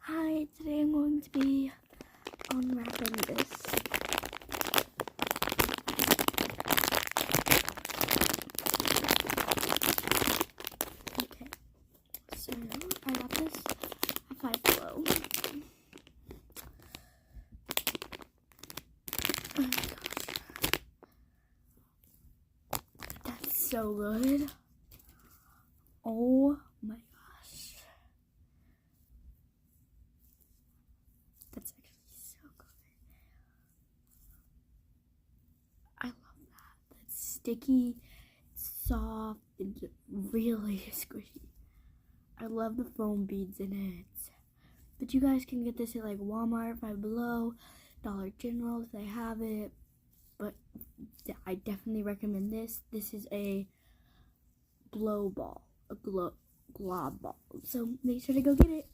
Hi, today I'm going to be unwrapping this. Okay, so I got this at Five Below. Oh my gosh. That's so good. Oh my gosh. That's actually so good. I love that. That's sticky, soft, and really squishy. I love the foam beads in it. But you guys can get this at like Walmart, Five Below, Dollar General if they have it. But I definitely recommend this. This is a glow ball, a glob ball. So make sure to go get it.